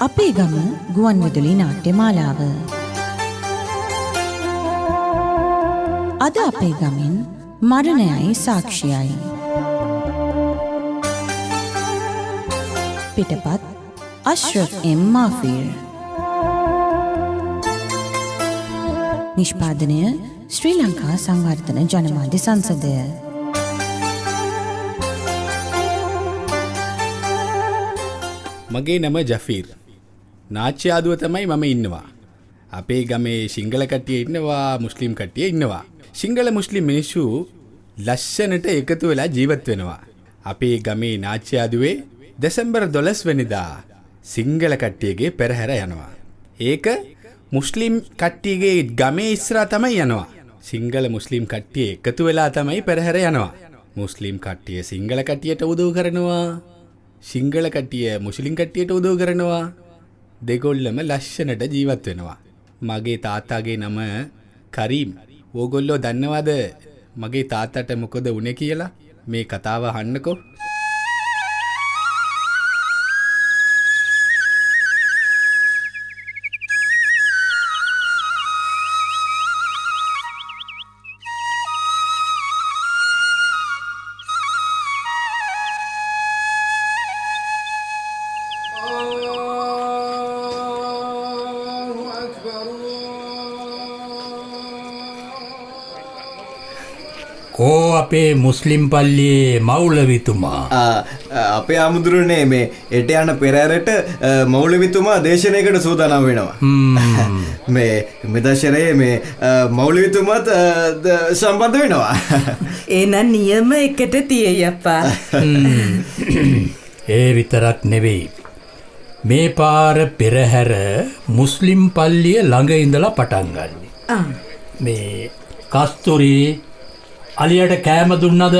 අපේ ගම ගුවන්විදුලි නාට්‍ය මාලාව. අද අපේ ගමෙන් මරණයයි සාක්ෂියයි. පිටපත් අශ්රෆ් එම් මාෆීර්. නිෂ්පාදනය ශ්‍රී ලංකා සංවර්ධන ජනමාධ්‍ය සංසදය. මගේ නම ජෆීර්. නාට්‍ය ආදුව තමයි මම ඉන්නවා. අපේ ගමේ සිංහල කට්ටිය ඉන්නවා, මුස්ලිම් කට්ටිය ඉන්නවා. සිංහල මුස්ලිම් මිනිස්සු ලස්සනට එකතු වෙලා ජීවත් වෙනවා. අපේ ගමේ නාට්‍ය ආදුවේ දෙසැම්බර් 12 වෙනිදා සිංහල කට්ටියගේ පෙරහැර යනවා. ඒක මුස්ලිම් කට්ටියගේ ගමේ ඉස්සරහා තමයි යනවා. සිංහල මුස්ලිම් කට්ටිය එකතු වෙලා තමයි පෙරහැර යනවා. මුස්ලිම් කට්ටිය සිංහල කට්ටියට උදව් කරනවා. සිංහල කට්ටිය මුස්ලිම් කට්ටියට උදව් කරනවා. දෙගොල්ලම ලස්සනට ජීවත් වෙනවා. මගේ තාත්තාගේ නම කරීම්. ඕගොල්ලෝ දන්නවද මගේ තාත්තට මොකද වුනේ කියලා? මේ කතාව අහන්නකෝ. කෝ අපේ මුස්ලිම් පල්ලියේ මෞලවිතුමා? අපේ ආමුදුරනේ මේ එට යන පෙරහැරට මෞලවිතුමා දේශනයකට සූදානම් වෙනවා. මේ මෙදශරයේ මේ මෞලවිතුමාත් සම්බන්ධ වෙනවා. එහෙනම් නියම එකට තියෙයි අප්පා. ඒ විතරක් නෙවෙයි. මේ පාර පෙරහැර මුස්ලිම් පල්ලිය ළඟ ඉඳලා පටන් ගන්නෙ. මේ කස්තුරි අලියට කෑම දුන්නද?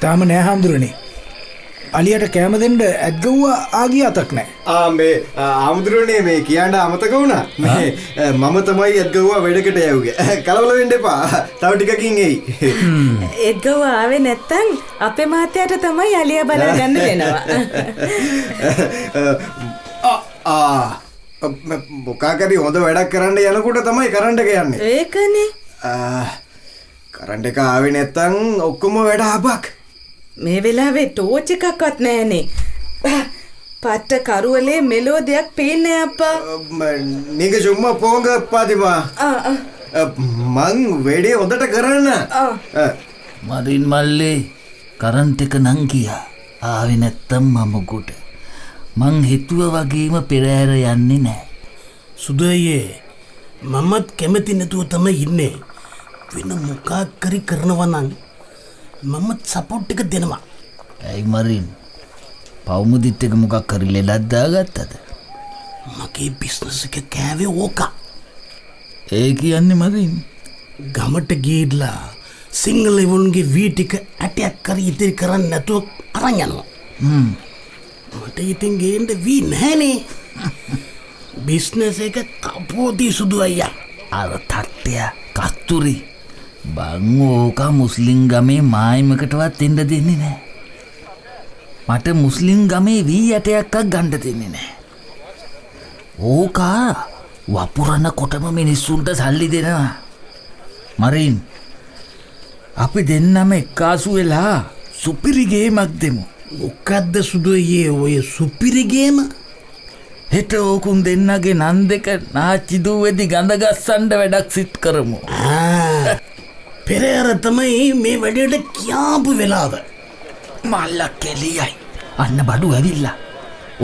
තාම නෑ හාමුදුරනේ. අලියට කෑම දෙන්න ඇත්ගව්වා ආගිය අතක් නෑ. මේ ආමුදුරනේ මේ කියන්න අමතක වුණා. මේ මම තමයි ඇත්ගව්වා වැඩකට යවුවේ. කලබල වෙන්න එපා. තව ටිකකින් එයි. ඇත්ගව්වා ආවේ නැත්තම් අපේ මාත්‍යාට තමයි අලිය බලා ගන්න වෙනවා. මොකාකරි හොඳ වැඩක් කරන්න යනකොට තමයි කරන්ට් එක යන්නේ. ඒකනේ. කරන්ට් එක ආවේ නැත්තම් ඔක්කොම වැඩ අබක්. මේ වෙලාවේ ටෝච් එකක්වත් නැහනේ. පට්ට කරුවලේ මෙලෝ දෙයක් පේන්නේ අප්පා. නීක චුම්මා පොංග පාතිමා. මං වැඩේ හොඳට කරන්න. මරින් මල්ලේ කරන්ට් එක නං ගියා. ආවේ නැත්තම් මම ගොඩ. මං හිතුවා වගේම පෙරහැර යන්නේ නැහැ. සුදයේ මමත් කැමති නැතුව තමයි ඉන්නේ. වෙන මොකක් කරි කරනවා නම් මමත් සපෝට් එක දෙනවා. ඇයි මරින් පවුමුදිත් එක මොකක් කරි ලෙඩක් දාගත්තද? මගේ බිස්නස් එක කෑවේ ඕක. ඒ කියන්නේ මරින් ගමට ගිහිල්ලා සිංහල එවුන්ගේ වී ටික ඇටයක් කරි ඉතිරි කරන්න නැතුව අරන් යනවා. මට ඉතින් ගේන්න වී නැහනේ. බිස්නස් එක කපෝදී සුදු අයියා. අර තට්ටය කස්තුරි බං ඕක මුස්ලිම් ගමේ මායිමකටවත් එන්න දෙන්නේ නැහැ. මට මුස්ලිම් ගමේ වී ඇටයක්වත් ගන්න දෙන්නේ නැහැ. ඕක වපුරන කොටම මිනිස්සුන්ට සල්ලි දෙනවා. මරින් අපි දෙන්නම එක්කාසු වෙලා සුපිරි ගේමක් දෙමු. මොකද්ද සුදුයේ ඔය සුපිරි ගේම? හෙට ඕකුන් දෙන්නගේ නන් දෙක නාච්චි දුවේදි ගඳ ගස්සන්න වැඩක් සිත් කරමු. පෙරහැර තමයි මේ වැඩේට කියාපු වෙලාව. මල්ලා කෙලියයි. අන්න බඩු ඇවිල්ලා.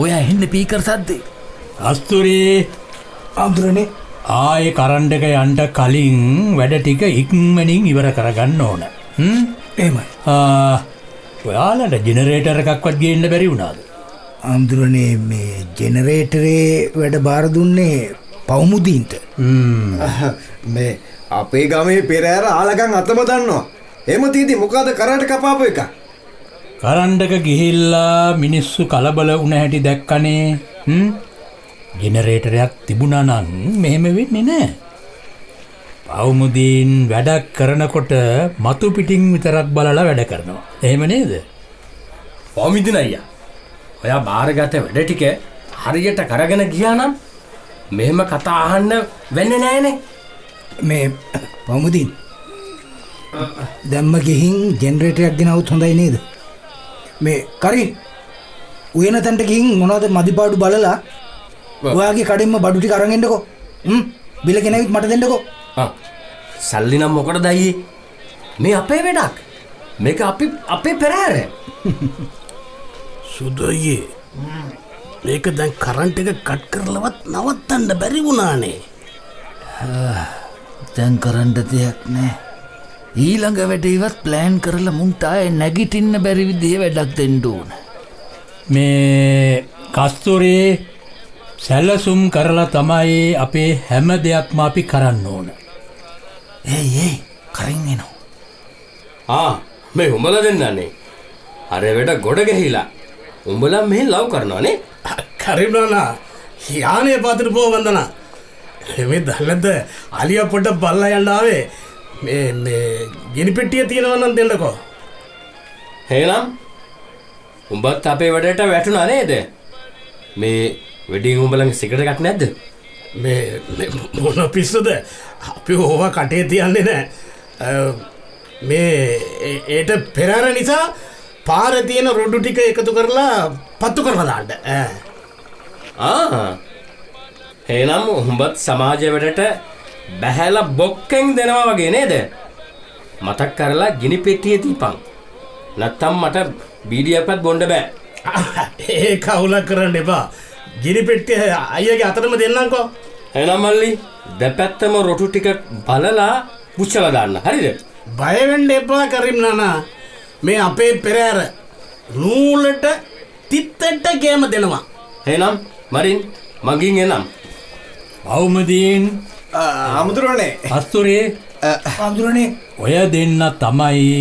ඔයා එන්න පීකර් සද්දේ. අස්තුරි ආමුදුරනේ ආයේ කරන්ට් එක යන්න කලින් වැඩ ටික ඉක්මනින් ඉවර කරගන්න ඕන. එහෙමයි. ඔයාලට ජෙනරේටර් එකක්වත් ගේන්න බැරි වුණාද? ආමුදුරනේ මේ ජෙනරේටරේ වැඩ බාර දුන්නේ පවුමුදීන්ට. මේ අපේ ගමේ පෙරහැර ආලගම් අතම දන්නවා. එහෙම තීදි මොකද කරාට කපාපු එක? කරන්ට් එක ගිහිල්ලා මිනිස්සු කලබල වුණ හැටි දැක්කනේ. ජෙනරේටරයක් තිබුණා නම් මෙහෙම වෙන්නේ නැහැ. පවුමුදීන් වැඩක් කරනකොට මතු පිටින් විතරක් බලලා වැඩ කරනවා. එහෙම නේද? පවුමුදීන් අයියා ඔයා බාරගත වැඩ ටික හරියට කරගෙන ගියා නම් මෙහෙම කතා අහන්න වෙන්නේ නැහනේ. මේ පමුදින් දැම්ම ගිහින් ජෙනරේටරයක් ගෙනවුත් හොඳයි නේද? මේ කරින් උයන තැනට ගිහින් මොනවද මදිපාඩු බලලා ඔයාගේ කඩෙන්ම බඩු ටික අරන් එන්නකෝ. බිල ගෙනවිත් මට දෙන්නකෝ. සල්ලි නම් මොකටද අයියේ? මේ අපේ වැඩක්. මේක අපේ පෙරහැර. සුදෝයේ මේක දැන් කරන්ට් එක කට් කරලවත් නවත්තන්න බැරි වුණානේ. දැන් කරන්න දෙයක් නෑ. ඊළඟ වැඩේවත් ප්ලෑන් කරලා මුන්ට ආයේ නැගිටින්න බැරි විදිහේ වැඩක් දෙන්න ඕන. මේ කස්තුරේ සැලසුම් කරලා තමයි අපේ හැම දෙයක්ම අපි කරන්න ඕන. ඒ කරින් එනවා. මේ උඹලා දෙන්නනේ. අර වැඩ ගොඩ ගහිලා උඹලා මෙහෙ ලව් කරනවානේ. කරිම්නානා යානේ පාතට පෝ වන්දනා. මේ දන්නද අලියා පොඩ්ඩක් බල්ලා යන්න ආවේ. මේ ගිනි පෙට්ටිය තියෙනවා නම් දෙන්නකෝ. එහෙනම් උඹත් අපේ වැඩට වැටුණා නේද? මේ වෙඩින් උඹලගේ සිගරට් එකක් නැද්ද? මේ මොන පිස්සුද? අපි ඕවා කටේ තියන්නේ නැහැ. මේ ඒට පෙරහැර නිසා පාරේ තියෙන රොඩු ටික එකතු කරලා පත්තු කරලා දාන්න. එහෙනම් උඹත් සමාජ වැඩට බැහැලා බොක්කෙන් දෙනවා වගේ නේද? මතක් කරලා ගිනි පෙට්ටිය දීපන්. නැත්තම් මට බීඩියක්වත් බොන්න බෑ. ඒ කවුල කරන්න එපා. ගිනි පෙට්ටිය අයියගේ අතටම දෙන්නම්කෝ. එහෙනම් මල්ලි දෙපැත්තම රොටු ටික බලලා පුච්චලා දාන්න. හරිද? බය වෙන්න එපා කරිම් නානා. මේ අපේ පෙරහැර නූලට තිත්තට ගේම දෙනවා. එහෙනම් මරින් මගින් එනම්. පවුමදීන් අමුදුරනේ කස්තුරේ අමුදුරනේ ඔය දෙන්න තමයි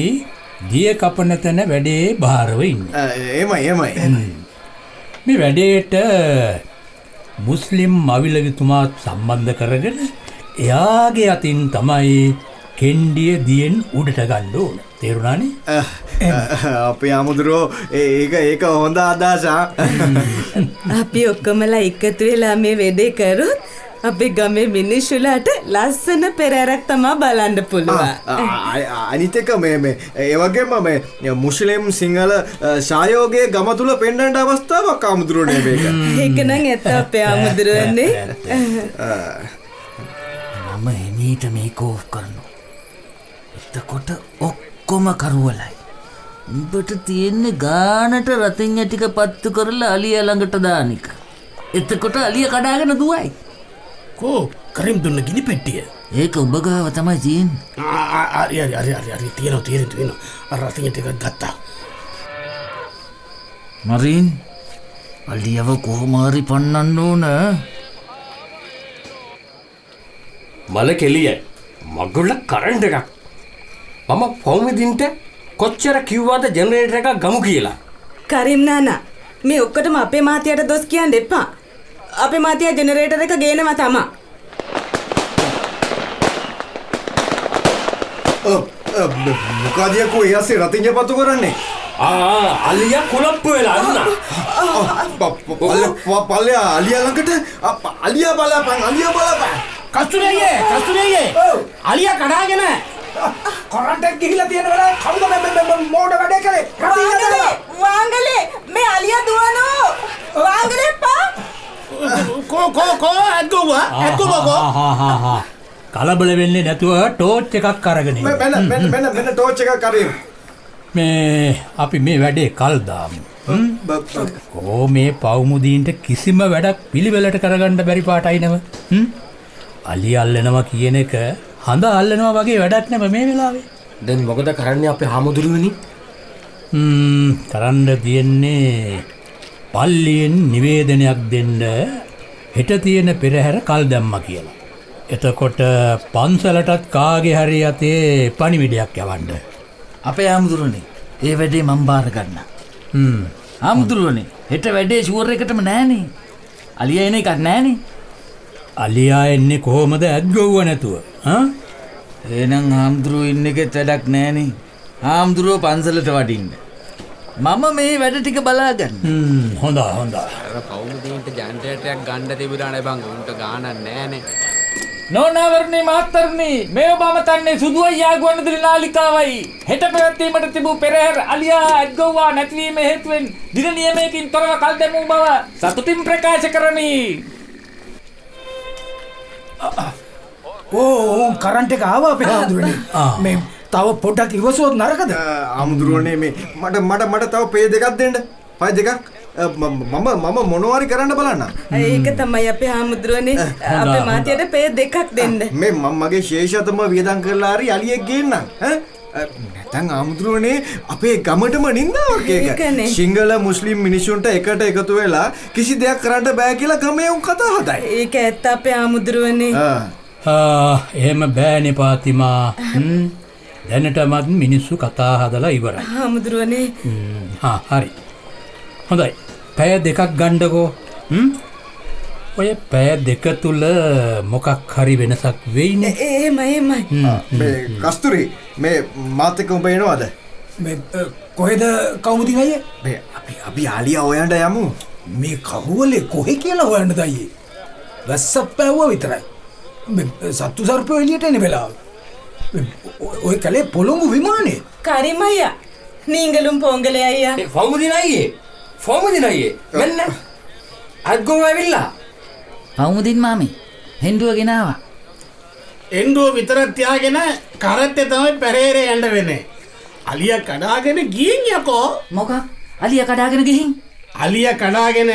දිය කපන තැන වැඩේ භාරව ඉන්නේ. එමයි. මේ වැඩේට මුස්ලිම් මවිලගිතුමාත් සම්බන්ධ කරගෙන එයාගේ අතින් තමයි කෙන්ඩිය දියෙන් උඩට ගන්න ඕන. තේරුණානේ? අපේ අමුදුරෝ ඒක හොඳ අදහසක්. අපි ඔක්කොමලා එකතු වෙලා මේ වැඩේ කරොත් අපේ ගමේ මිනිස්සුලාට ලස්සන පෙරහැරක් තමයි බලන්න පුළුවන්. අනිත් එක මේ ඒ වගේම මේ මුස්ලිම් සිංහල සහයෝගයේ ගම තුල පෙන්වන්න අවස්ථාවක් අමුදුරනේ මේක. ඒක නම් ඇත්ත අපේ අමුදුරනේ. මම එනීට මේක ඕෆ් කරනවා. එතකොට ඔක්කොම කරුවලයි. උඹට තියෙන්නේ ගානට රතින් ටික පත්තු කරලා අලියා ළඟට දාන එක. එතකොට අලියා කඩාගෙන දුවයි. කෝ කරිම් දුන්න ගිනි පෙට්ටිය. ඒක උඹ ගාව තමයි තියෙන්නේ. හරි තියෙනවා. අර රතින් ටික ගත්තා. මරින් අලියව කොහොම හරි පන්නන්න ඕන. මල කෙලියයි. මගුල කරන්ට් එකක්. මම පොමුදින්ට කොච්චර කිව්වද ජෙනරේටර් එකක් ගමු කියලා. කරිම් නානා මේ ඔක්කොටම අපේ මාතියට දොස් කියන්න එපා. අපේ මාතියා ජෙනරේටර් එක ගේනවා තමා. මොකද යකෝ එයාසේ රතින්ජ පත්තු කරන්නේ? අලියා කුලප්පු වෙලා අන්න. පල්ලෙයා අලියා ළඟට අලියා බලපන්. කස්තුරේ අලියා කඩාගෙන කරන්ට් එක ගිහිලා තියෙන වෙලාවේ කවුද මේ මෝඩ වැඩේ කරේ? වාංගලේ මේ අලියා දුවනෝ. වාංගලේ පා. කලබල වෙන්නේ නැතුව ටෝච් එකක් අරගෙන මෙන්න ටෝච් එකක් අරින්. මේ අපි මේ වැඩේ කල් දාමු. කෝ මේ පවුමුදීන්ට කිසිම වැඩක් පිළිවෙලට කරගන්න බැරි පාටයි නම. අලි අල්ලනවා කියන එක හඳ අල්ලනවා වගේ වැඩක් නෙම මේ වෙලාවේ. දැන් මොකද කරන්නේ අපේ හාමුදුරුවනි? කරන්න තියෙන්නේ පල්ලියෙන් නිවේදනයක් දෙන්න හෙට තියෙන පෙරහැර කල් දැම්මා කියලා. එතකොට පන්සලටත් කාගේ හරි අතේ පණිවිඩයක් යවන්න. අපේ හාමුදුරුවනේ ඒ වැඩේ මම බාර ගන්න. හාමුදුරුවනේ හෙට වැඩේ ෂුවර් එකටම නෑනේ. අලියා එන එකක් නෑනේ. අලියා එන්නේ කොහොමද ඇද්ගොව්ව නැතුව? එහෙනම් හාමුදුරුවෝ ඉන්න එකෙත් වැඩක් නෑනේ. හාමුදුරුවෝ පන්සලට වඩින්න. මම මේ වැඩ ටික බලාගන්න. හොඳ කවුමුදීන්ට ජනරේටරයක් ගන්න තිබුණානේ බං උන්ට ගානක් නෑනේ. නෝනාවරණේ මහත්තරණේ මේ ඔබම තන්නේ සුදු අයියා ගුවන්විදුලි නාලිකාවයි හෙට පැවැත්වීමට තිබූ පෙරහැර අලියා ඇත්ගොව්වා නැතිවීම හේතුවෙන් දින නියමයකින් තොරව කල් දැමූ බව සතුටින් ප්‍රකාශ කරමි. ඕ කරන්ට් එක ආවා අපේ හාමුදුරනේ. මේ තව පොඩ්ඩක් ඉවසුවොත් නරකද? ආමුදුරනේ මේ මට තව පේ දෙකක් දෙන්න. පය දෙකක් මම මොනවාරි කරන්න බලන්න. ඒක තමයි අපේ හාමුදුරනේ අපේ මාතියට පේ දෙකක් දෙන්න. මේ මගේ ශේෂතම වියදම් කරලා හරි අලියෙක් ගේන්නම්. නැත්නම් ආමුදුරනේ අපේ ගමටම නින්දාවක් ඒක. සිංහල මුස්ලිම් මිනිසුන්ට එකට එකතු වෙලා කිසි දෙයක් කරන්න බෑ කියලා ගමේ උන් කතා හදයි. ඒක ඇත්ත අපේ හාමුදුරනේ. එහෙම බෑනේ පාතිමා. දැනටමත් මිනිස්සු කතා හදලා ඉවරයි. හාමුදුරනේ. හරි. හොඳයි. පැය දෙකක් ගන්නකෝ. ඔය පැය දෙක තුල මොකක් හරි වෙනසක් වෙයිනේ. එහෙමයි. මේ කස්තුරි මේ මාත් එක්ක උඹ එනවද? මේ කොහෙද කවුමුදින් අයියේ? මේ අපි ආලියා හොයන්න යමු. මේ කහුවලේ කොහෙ කියලා හොයන්නද අයියේ? වැස්සක් පැවුවා විතරයි. මේ සත්තු සර්පය එළියට එන වෙලාව. ඔය කලේ පොළොංගු විමානේ. කරිම අයියා. නීංගලුම් පොංගලේ අයියා. ෆෝමුදින අයියේ මෙන්න අත්ගොව ඇවිල්ලා. පවුමුදින් මාමි හෙන්ඩුව ගෙනාවා. එන්ඩුව විතරක් තියාගෙන කරත්තේ තමයි පෙරේරේ යන්න වෙන්නේ. අලියා කඩාගෙන ගිහින් යකෝ. මොකක්? අලියා කඩාගෙන ගිහින්? අලියා කඩාගෙන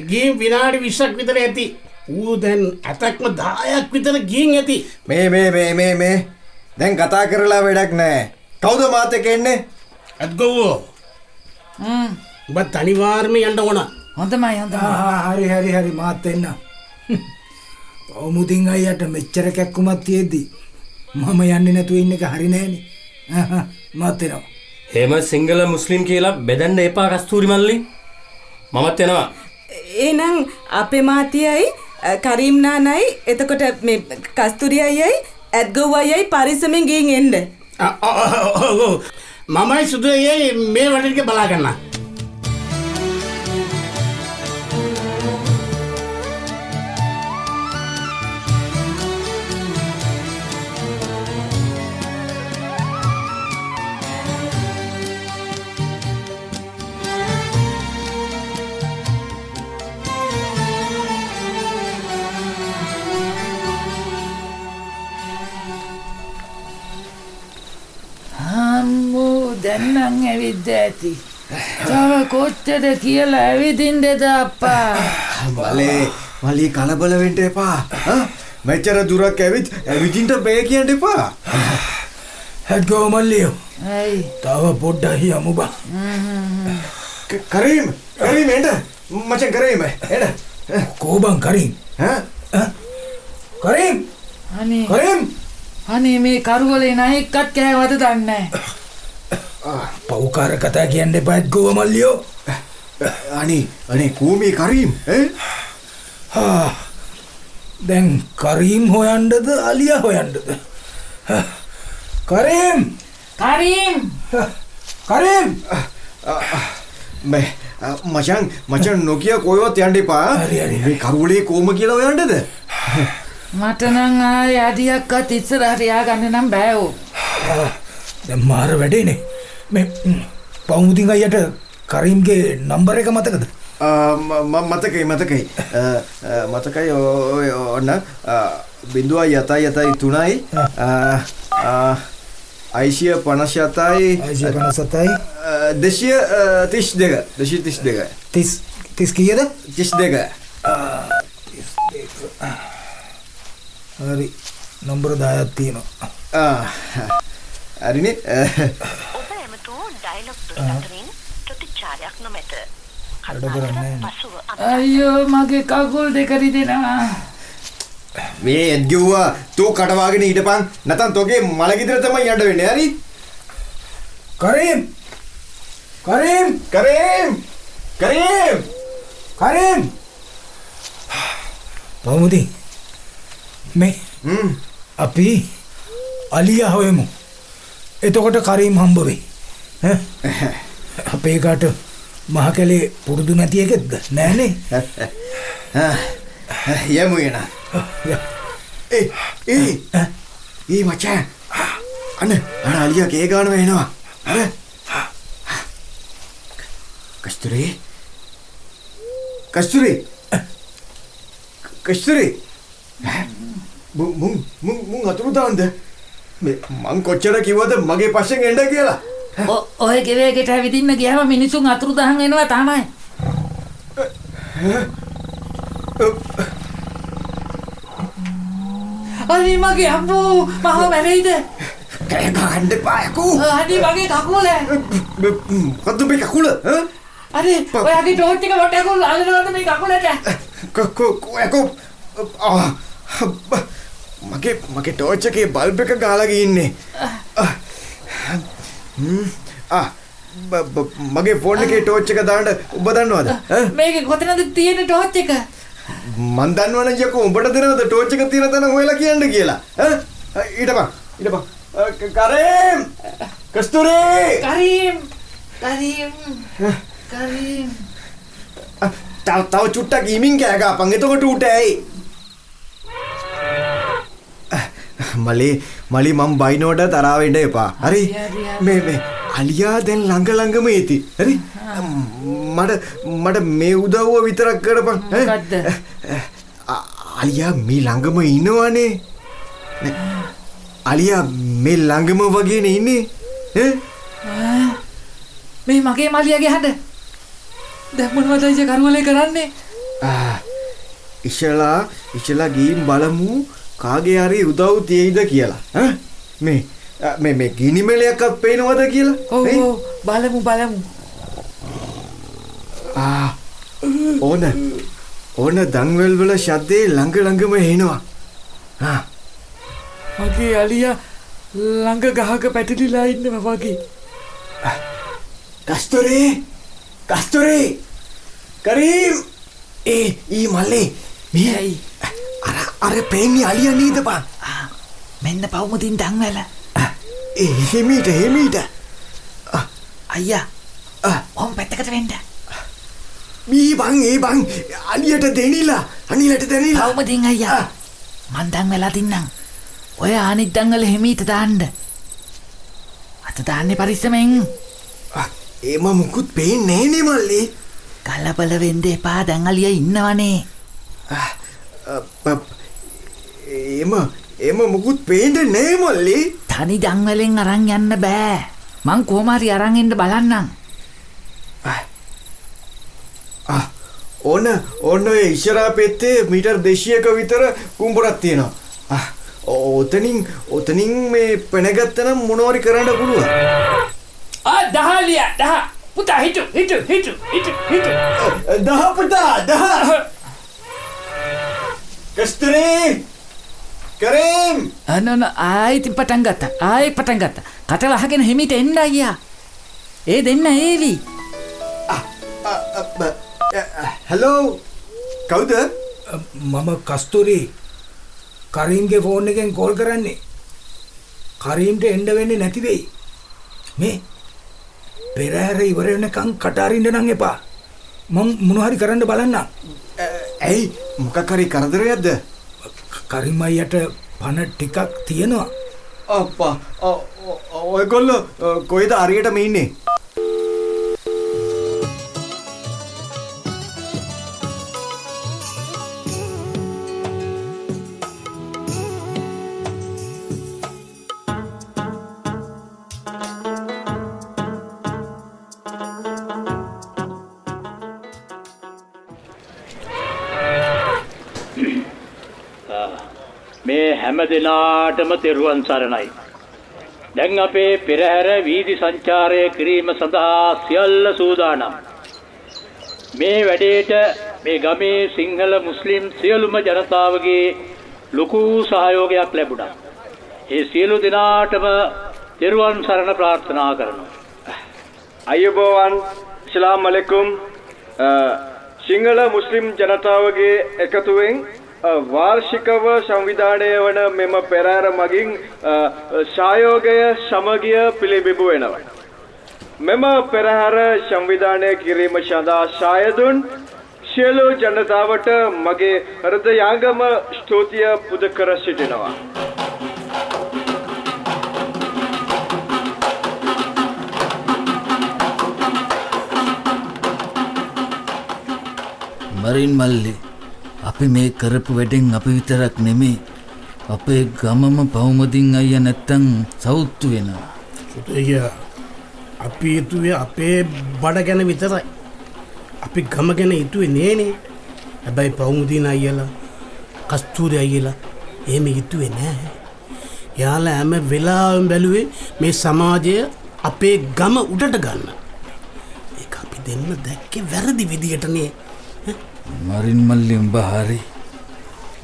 ගිහින් විනාඩි 20ක් විතර ඇති. ඌ දැන් අතක්ම 10ක් විතර ගිහින් ඇති. මේ දැන් කතා කරලා වැඩක් නැහැ. කවුද මාත් එක්ක එන්නේ? අත්ගොව්වෝ. ඔබ අනිවාර්යයෙන්ම යන්න ඕන. හොඳමයි. හරි මාත් එන්න. කවුමුදින් අයියට මෙච්චර කැක්කුමක් තියෙද්දි මම යන්නේ නැතුව ඉන්න එක හරි නෑනේ. මාත් එනවා. එහෙම සිංහල මුස්ලිම් කියලා බෙදන්න එපා කස්තූරි මල්ලි. මමත් එනවා. එහෙනම් අපේ මාතියයි කරීම් නානයි එතකොට මේ කස්තුරි අයියයි ඇත්ගොව් අයියයි පරිස්සමෙන් ගිහින් එන්න. මමයි සුදු අයියයි මේ වැඩ ටික බලා ගන්න. දැන්නම් ඇවිද්ද ඇති. තව කොච්චර කියලා ඇවිදින්නද අප්පා? මලී කලබල වෙන්න එපා. මෙච්චර දුරක් ඇවිදින්න බෑ කියන්න එපා. හැඩ්ගෝ මල්ලියෝ. ඇයි? තව පොඩ්ඩක් යමු බා. කරීම් එන්න. මචං කරීම් එන්න. කෝබන් කරීම්. කරීම්. අනේ මේ කරුවලේ නයෙක්වත් කෑවද දන්නේ නැහැ. පව්කාර කතා කියන්න එපා ඇත්ගොව මල්ලියෝ. අනේ කූමී කරීම්. දැන් කරීම් හොයන්නද අලියා හොයන්නද? කරීම් මචං නොකිය කොයවත් යන්න එපා. මේ කරුවලේ කොම කියලා හොයන්නද? මට නම් ආයේ අඩියක්වත් ඉස්සරහට ය아가න්න නම් බෑවෝ. දැන් මාර වැඩේනේ. මේ පවුමුදින් අයියට කරීම්ගේ නම්බර එක මතකද? මතකයි ඔන්න 0.7.3යි 557යි 232 30 කීයද? 32. හරි නම්බර 10ක් තියෙනවා. හරිනේ. අයියෝ මගේ කකුල් දෙක රිදෙනවා. මේ එද්ගුවා තෝ කඩවාගෙන හිටපන්. නැතන් තෝගේ මල ගෙදර තමයි යන්න වෙන්නේ. හරි? කරීම්. පවුමුදින් මේ අපි අලියා හොයමු. එතකොට කරීම් හම්බ වෙයි. අපේ කාට මහ කැලේ පුරුදු නැති එකෙක්ද නෑනේ. යමු එන. ඒ මචං අන අලියා කේ ගන්නවා එනවා. අර කස්තුරි මුං අතුරු දාන්ද මං කොච්චර කිව්වද මගේ පස්සෙන් එන්න කියලා. ඔය ගෙවේකට ඇවිදින්න ගියාම මිනිසුන් අතුරුදහන් වෙනවා තමයි. අනේ මගේ අම්මෝ මම මැරෙයිද? කෑ ගහන්න එපා යකෝ. අනේ මගේ කකුල. මොකද්ද මේ කකුල? අනේ ඔයාගේ ටෝච් එක වට යකෝ අල්ලනවද මේ කකුලට? යකෝ මගේ ටෝච් එකේ බල්බ් එක ගාලා ගින්නේ. මගේ ෆෝන් එකේ ටෝච් එක දාන්න ඔබ දන්නවද? මේකේ කොතනද තියෙන ටෝච් එක? මන් දන්නවනේ යකෝ උඹට දෙනවද ටෝච් එක තියෙන තැන හොයලා කියන්න කියලා. ඊටපන් කරීම් කස්තුරි කරීම් තව චුට්ටක් ඉමින් කෑ ගහපන් එතකොට ඌට ඇයි මලි මම බයිනෝඩ තරහා වෙන්න එපා. හරි මේ අලියා දැන් ළඟම එති. හරි මට මේ උදව්ව විතරක් කරපන්. මොකද්ද? අලියා මේ ළඟම ඉන්නවනේ. අලියා මේ ළඟම වගේනේ ඉන්නේ. මේ මගේ මලියගේ හඬ. දැන් මොනවද අයිය කරුවලේ කරන්නේ? ඉෂලා ගිහින් බලමු කාගේ හරි උදව් තියෙයිද කියලා. මේ ගිනි මෙලයක්වත් පේනවද කියලා? ඔව් බලමු. ඕන දන්වැල් වල ශබ්දේ ළඟම එනවා. මගේ අලියා ළඟ ගහක පැටලිලා ඉන්නවා වගේ. කස්තුරි කරීම් ඊ මල්ලේ මේ අර පේන්නේ අලියා නේද බං? මෙන්න පවුමුදින් දන්වැල. හිමීට අයියා ඔම් පැත්තකට වෙන්න. ඒ බං අලියට දෙනිලා පවුමුදින් අයියා මන් දන්වැලා තින්නම්. ඔය අනිත් දන්වැල හිමීට දාන්න. අත දාන්නේ පරිස්සමෙන්. ඒම මුකුත් පේන්නේ නෑනේ මල්ලේ. කලබල වෙන්න එපා දැන් අලියා ඉන්නවනේ. ඒම මුකුත් පේන්නේ නෑ මල්ලේ. තනි දන්වැලෙන් අරන් යන්න බෑ. මං කොහොම හරි අරන් එන්න බලන්නම්. ඕන ඔය ඉෂරා පෙත්තේ මීටර් 200ක විතර කුඹරක් තියෙනවා. ඔතනින් මේ පැනගත්තනම් මොනවරි කරන්න පුළුවන්. 10 පුතා හිටු 10 පුතා 10 කස්තුරි කරීම් ආයෙත් පටන් ගත්තා. කට වහගෙන හිමිට එන්න අයියා. ඒ දෙන්න ඒවි. හලෝ කවුද? මම කස්තුරි කරීම්ගේ ෆෝන් එකෙන් කෝල් කරන්නේ. කරීම්ට එන්න වෙන්නේ නැති වෙයි. මේ පෙරහැර ඉවර වෙනකන් කට අරින්න නම් එපා. මම මොන හරි කරන්න බලන්න. ඇයි මොකක් හරි කරදරයක්ද? කරීම් අයියට පණ ටිකක් තියෙනවා. අප්පා ඔයගොල්ලෝ කොයිද හරියටම ඉන්නේ? මේ හැම දිනාටම තෙරුවන් සරණයි. දැන් අපේ පෙරහැර වීදි සංචාරය කිරීම සඳහා සියල්ල සූදානම්. මේ වැඩේට මේ ගමේ සිංහල මුස්ලිම් සියලුම ජනතාවගේ ලොකු සහයෝගයක් ලැබුණා. ඒ සියලු දිනාටම තෙරුවන් සරණ ප්‍රාර්ථනා කරනවා. අයබෝවන් අස්ලාම් අලයිකුම්. සිංහල මුස්ලිම් ජනතාවගේ එකතුවෙන් වාර්ෂිකව සංවිධානය වන මෙම පෙරහැර මගින් සහයෝගය සමගිය පිළිබිඹු වෙනවා. මෙම පෙරහැර සංවිධානය කිරීම සඳහා සායදුන් සියලු ජනතාවට මගේ හෘදයාංගම ස්තුතිය පුද කර සිටිනවා. මරින් මල්ලි අපි මේ කරපු වැඩෙන් අපි විතරක් නෙමේ අපේ ගමම පවුමදින් අයියා නැත්තම් සෞත්තු වෙනවා. සුතේ අපි හිතුවේ අපේ බඩ ගැන විතරයි. අපි ගම ගැන හිතුවේ නේනේ. හැබැයි පවුමුදින් අයියලා කස්තූරි අයියලා එහෙම හිතුවේ නෑ. යාලා හැම වෙලාවෙම බැලුවේ මේ සමාජය අපේ ගම උඩට ගන්න. ඒක අපි දෙන්න දැක්කේ වැරදි විදියටනේ. මරින් මල්ලි උඹ හරි.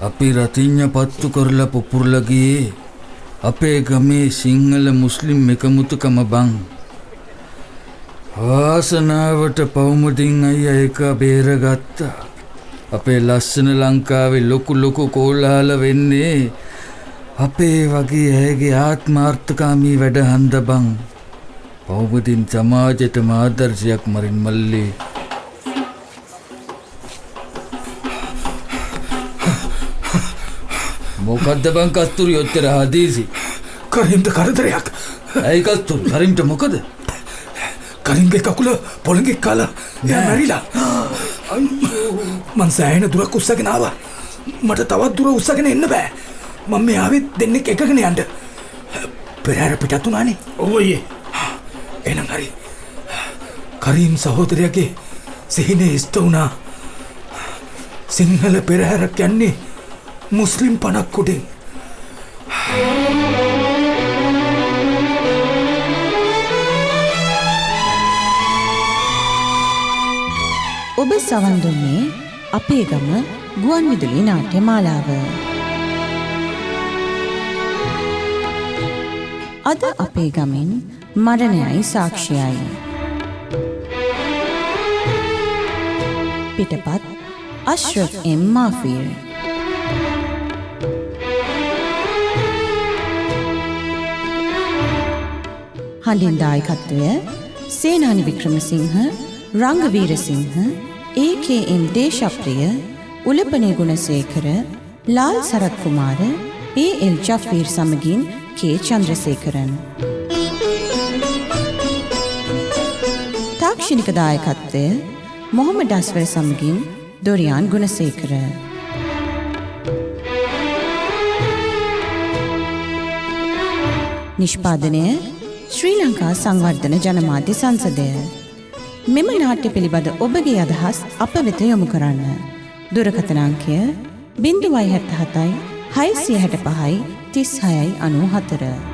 අපි රතිඤ්ඤ පත්තු කරලා පුපුරලා ගියේ අපේ ගමේ සිංහල මුස්ලිම් එකමුතුකම බං. වාසනාවට පවුමුදින් අයියා එක බේරගත්තා. අපේ ලස්සන ලංකාවේ ලොකු කෝලාහල වෙන්නේ අපේ වගේ ඇයගේ ආත්මාර්ථකාමී වැඩ හන්ද බං. පවුමුදින් සමාජයට ආදර්ශයක් මරින් මල්ලි. මොකද්ද බං කස්තුරි ඔච්චර හදීසි? කරින්ට කරදරයක්. ඇයි කස්තුරි කරින්ට මොකද? කරින්ගේ කකුල පොළඟේ කාලා එයා මැරිලා. මං සෑහෙන දුරක් උස්සගෙන ආවා. මට තවත් දුර උස්සගෙන එන්න බෑ. මම මේ ආවෙත් දෙන්නෙක් එකගෙන යන්න. පෙරහැර පිටත් උනානේ. ඔව් අයියේ. එහෙනම් හරි. කරින් සහෝදරයාගේ සිහිනේ ඉෂ්ට වුණා. සිංහල පෙරහැරක් යන්නේ මුස්ලිම් පණක් උඩින්. ඔබ සවන් දුන්නේ අපේ ගම ගුවන් විදුලි නාට්‍ය මාලාව. අද අපේ ගමෙන් මරණයයි සාක්ෂියයි. පිටපත් අශ්රෆ් එම් මාෆිර්. හඬින් දායකත්වය සේනානි වික්‍රමසිංහ, රංගවීරසිංහ, ඒ.කේ.එම්. දේශප්‍රිය, උලපනේ ගුණසේකර, ලාල් සරත් කුමාර, ඒ.එල්. ජෆීර් සමගින් කේ. චන්ද්‍රසේකරන්. තාක්ෂණික දායකත්වය මොහොමඩ් අස්වර් සමගින් දොරියාන් ගුණසේකර. නිෂ්පාදනය ශ්‍රී ලංකා සංවර්ධන ජනමාධ්‍ය සංසදය. මෙම නාට්‍ය පිළිබඳ ඔබගේ අදහස් අප වෙත යොමු කරන්න. දුරකථන අංකය 077 665 36 94.